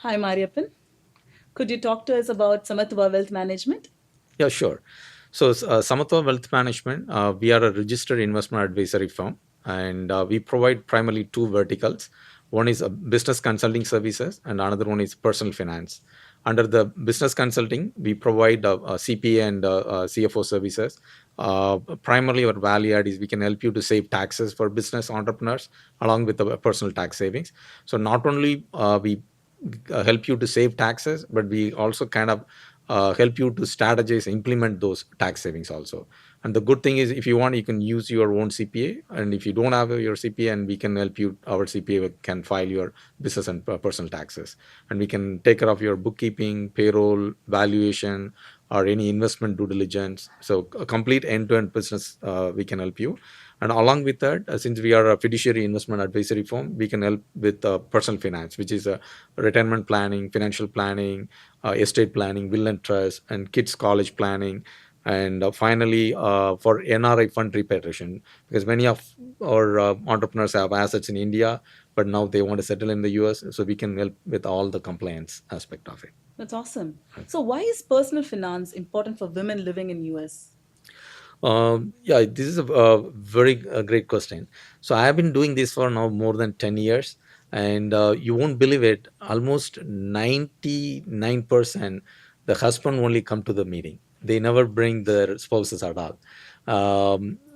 Hi, Mariappan. Could you talk to us about Samatva Wealth Management? Yeah, sure. So, Samatva Wealth Management, we are a registered investment advisory firm, and we provide primarily two verticals. One is business consulting services, and another one is personal finance. Under the business consulting, we provide CPA and CFO services. Primarily, our value add is we can help you to save taxes for business entrepreneurs along with the personal tax savings. So, not only we help you to save taxes, but we also kind of help you to strategize, implement those tax savings also. And the good thing is, if you want, you can use your own CPA. And if you don't have your CPA, and we can help you, our CPA can file your business and personal taxes, and we can take care of your bookkeeping, payroll, valuation, or any investment due diligence. So a complete end-to-end business, we can help you. And along with that, since we are a fiduciary investment advisory firm, we can help with personal finance, which is retirement planning, financial planning, estate planning, will and trust, and kids college planning. And finally, for NRI fund repatriation, because many of our entrepreneurs have assets in India, but now they want to settle in the US, so we can help with all the compliance aspect of it. That's awesome. So, why is personal finance important for women living in US? Yeah, this is a very great question. So I have been doing this for now more than 10 years, and you won't believe it. Almost 99%, the husband only come to the meeting. They never bring their spouses at all.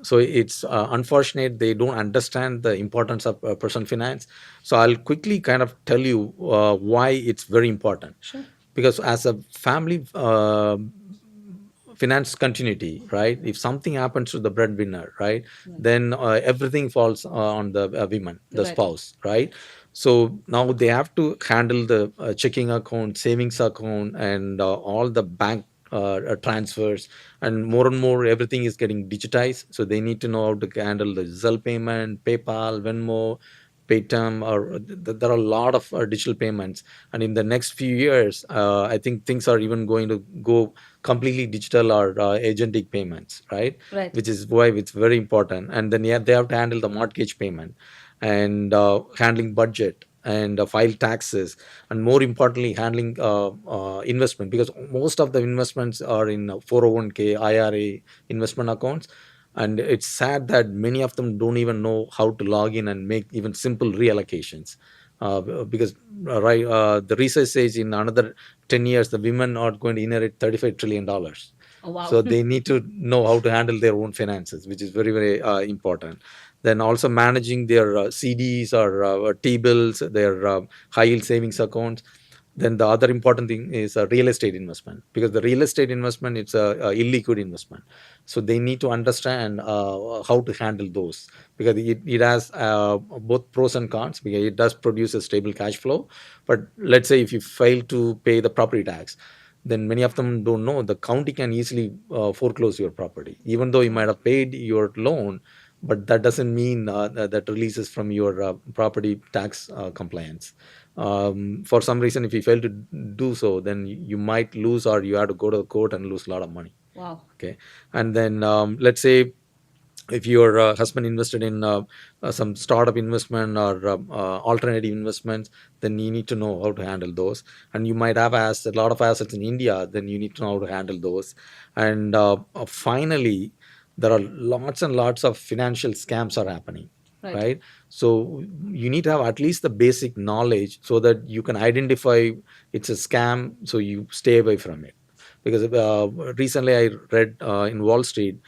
So it's unfortunate they don't understand the importance of personal finance. So I'll quickly kind of tell you why it's very important. Sure. Because as a family finance continuity, right? If something happens to the breadwinner, right, then everything falls on the women, the Right. spouse, right? So now they have to handle the checking account, savings account, and all the bank transfers, and more everything is getting digitized. So they need to know how to handle the Zelle payment, PayPal, Venmo, Paytm, or there are a lot of digital payments. And in the next few years, I think things are even going to go completely digital or agentic payments, right? Right. Which is why it's very important. And then yeah, they have to handle the mortgage payment, and handling budget, and file taxes, and more importantly handling investment, because most of the investments are in 401k, IRA investment accounts. And it's sad that many of them don't even know how to log in and make even simple reallocations, because the research says in another 10 years the women are going to inherit $35 trillion. Oh, wow. So they need to know how to handle their own finances, which is very very important. Then also managing their CDs or T-bills, their high yield savings accounts. Then the other important thing is a real estate investment, because the real estate investment, it's a illiquid investment. So they need to understand how to handle those, because it has both pros and cons, because it does produce a stable cash flow. But let's say if you fail to pay the property tax, then many of them don't know the county can easily foreclose your property, even though you might have paid your loan. But that doesn't mean that releases from your property tax compliance. For some reason, if you fail to do so, then you might lose, or you have to go to the court and lose a lot of money. Wow. Okay. And then let's say if your husband invested in some startup investment or alternative investments, then you need to know how to handle those. And you might have a lot of assets in India, then you need to know how to handle those. And finally, there are lots and lots of financial scams are happening, Right. right? So you need to have at least the basic knowledge so that you can identify it's a scam, so you stay away from it. Because recently I read in Wall Street,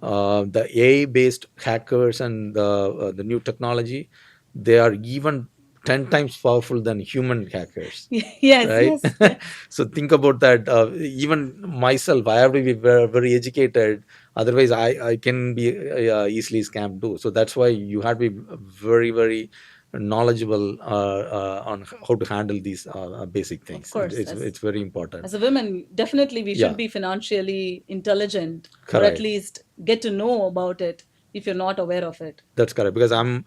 the AI based hackers and the new technology, they are even 10 times powerful than human hackers, Yes, right? yes. So think about that. Even myself, I have to be very, very educated. Otherwise, I can be easily scammed too. So that's why you have to be very, very knowledgeable on how to handle these basic Of things. course. It's very important. As a woman, definitely we should Yeah, be financially intelligent, or at correct. least get to know about it if you're not aware of it. That's correct, because I'm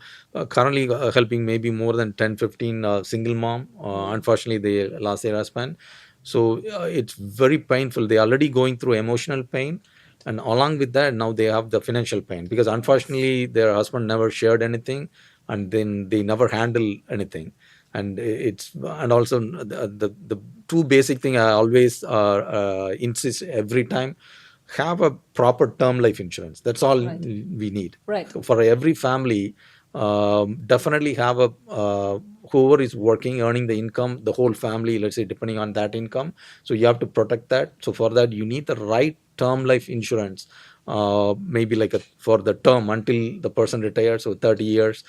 currently helping maybe more than 10, 15 single mom. Mm. Unfortunately, they lost their husband. So it's very painful. They're already going through emotional pain. And along with that, now they have the financial pain, because Yes. unfortunately, their husband never shared anything, and then they never handle anything. and and also the two basic thing I always insist every time: have a proper term life insurance. That's all Right. we need Right. for every family. Definitely have a whoever is working, earning the income, the whole family, let's say, depending on that income. So you have to protect that. So for that, you need the right term life insurance, maybe like for the term until the person retires, so 30 years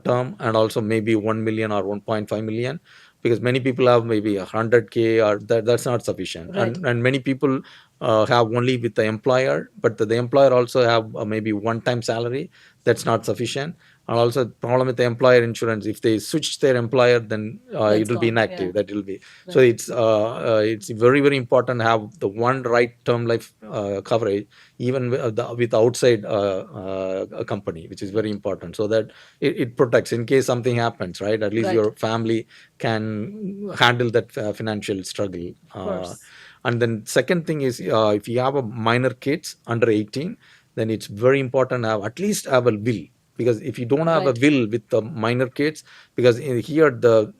term, and also maybe 1 million or 1.5 million, because many people have maybe 100K, or that's not sufficient. Right. And many people have only with the employer, but the employer also have maybe one time salary. That's not sufficient. And also problem with the employer insurance, if they switch their employer, then it That's will be gone. Yeah. inactive. That will be. So Right. it's very, very important to have the one right term life coverage, even with outside a company, which is very important, so that it protects in case something happens, right? At least Right. your family can handle that financial struggle. Of course. And then second thing is, if you have a minor kids under 18, then it's very important to have at least have a will, because if you don't have a Right. will with the minor kids, because here the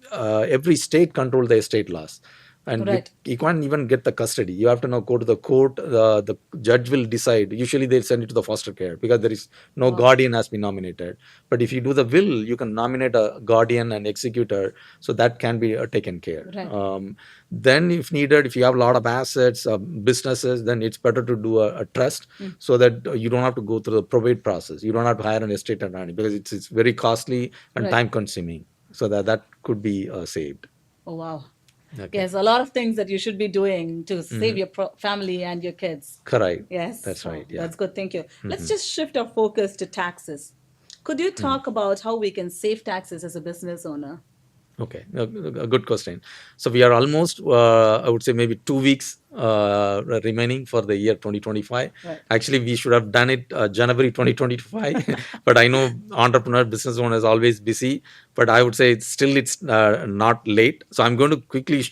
every state control the estate laws, and Right. you can't even get the custody. You have to now go to the court. The judge will decide. Usually they send it to the foster care, because there is no Wow. guardian has been nominated. But if you do the will, you can nominate a guardian and executor, so that can be taken care. Right. Then if needed, if you have a lot of assets, businesses, then it's better to do a trust, Mm. so that you don't have to go through the probate process. You don't have to hire an estate attorney, because it's very costly and Right. time consuming, so that could be saved. Oh, wow. Okay. Yes, a lot of things that you should be doing to save Mhm. your family and your kids. Correct. Yes. That's Oh, right. Yeah. that's good. Thank you. Let's Mhm. just shift our focus to taxes. Could you Mm. talk about how we can save taxes as a business owner? Okay, a good question. So we are almost, I would say, maybe 2 weeks remaining for the year 2025. Right. Actually, we should have done it January 2025, but I know entrepreneur business owner is always busy. But I would say it's not late. So I'm going to quickly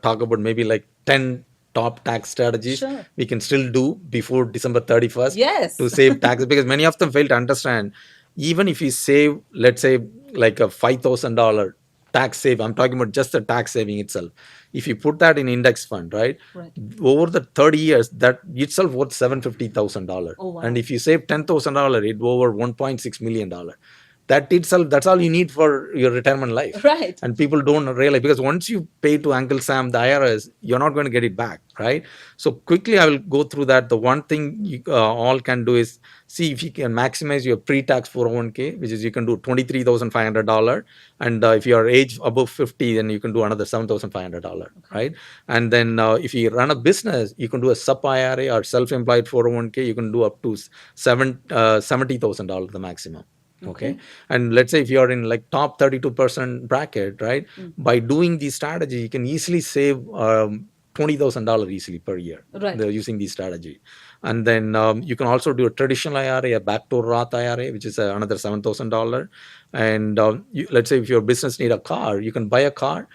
talk about maybe like 10 top tax strategies Sure. we can still do before December 31st to Yes. save taxes, because many of them fail to understand. Even if you save, let's say, like a $5,000 tax save, I'm talking about just the tax saving itself. If you put that in index fund, right, Right. over the 30 years, that itself worth $750,000. Oh, wow. And if you save $10,000, it over $1.6 million. That itself, that's all you need for your retirement life. Right. And people don't realize, because once you pay to Uncle Sam, the IRS, you're not going to get it back, right? So quickly I will go through that. The one thing you all can do is see if you can maximize your pre-tax 401k, which is you can do $23,500. And if you are age above 50, then you can do another $7,500, Okay. right? And then if you run a business, you can do a sub IRA or self-employed 401k. You can do up to $70,000, the maximum. Okay. And let's say if you're in like top 32% bracket, right? Mm. By doing these strategy, you can easily save $20,000 easily per year. Right. They're using this strategy. And then you can also do a traditional IRA, a backdoor Roth IRA, which is another $7,000. And let's say if your business need a car, you can buy a car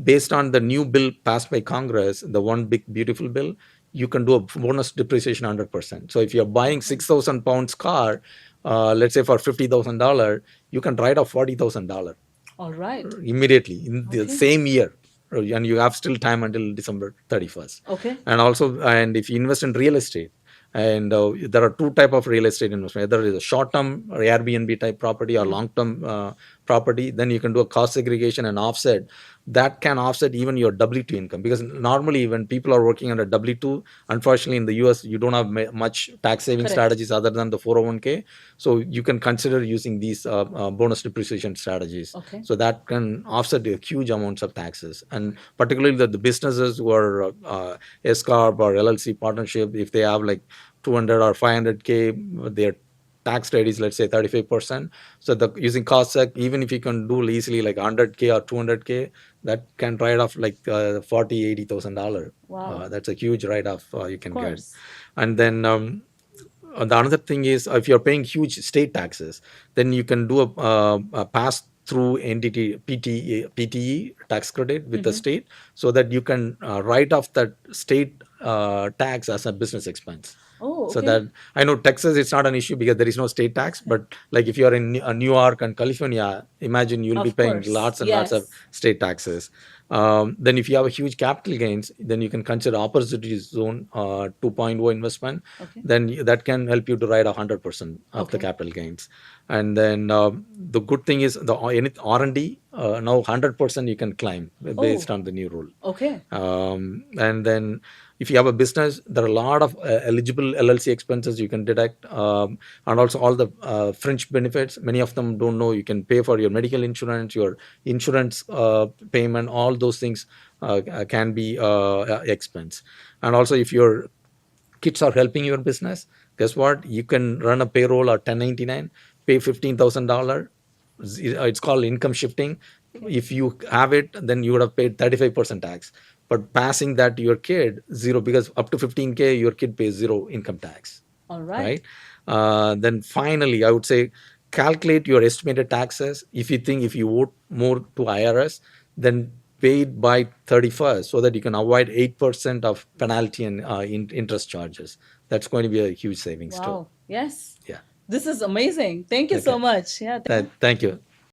based on the new bill passed by Congress, the one big beautiful bill. You can do a bonus depreciation 100%. So if you're buying 6,000 pounds car, let's say for $50,000, you can write off $40,000 All right. immediately in the Okay. same year, and you have still time until December 31st. Okay. And also, and if you invest in real estate, and there are two type of real estate investment: either is a short-term or Airbnb type property, or long-term property. Then you can do a cost segregation and offset. That can offset even your W2 income, because normally when people are working under W2, unfortunately in the US you don't have much tax saving Correct. strategies other than the 401k. So you can consider using these bonus depreciation strategies. Okay. So that can offset huge amounts of taxes, and particularly the businesses who are S corp or LLC partnership, if they have like 200 or 500k, their tax rate is, let's say, 35%. So the using cost sec, even if you can do easily like 100k or 200k, that can write off like $80,000. Wow. That's a huge write off you Of can get. course. And then the another thing is, if you're paying huge state taxes, then you can do a pass through entity PTE tax credit with the state, so that you can write off that state tax as a business expense. Oh, So okay. that I know Texas, it's not an issue because there is no state tax. But like if you are in New York and California, imagine you'll be Of paying course. lots and lots of Yes. state taxes. Then if you have a huge capital gains, then you can consider opportunity zone 2.0 investment. Okay. Then that can help you to ride 100% of the Okay. capital gains. And then the good thing is the R&D now 100% you can claim based Oh, on the new rule. okay. And then if you have a business, there are a lot of eligible LLC expenses you can deduct, and also all the fringe benefits. Many of them don't know. You can pay for your medical insurance, your insurance payment, all those things can be expense. And also if your kids are helping your business, guess what? You can run a payroll or 1099, pay $15,000. It's called income shifting. Okay. If you have it, then you would have paid 35% tax. But passing that to your kid, zero, because up to 15K, your kid pays zero income tax, All right. right? Then finally, I would say calculate your estimated taxes. If you think if you vote more to IRS, then pay it by 31st so that you can avoid 8% of penalty and interest charges. That's going to be a huge savings too. Wow. Yes. Yeah. This is amazing. Thank you so Okay. much. Yeah. Thank you.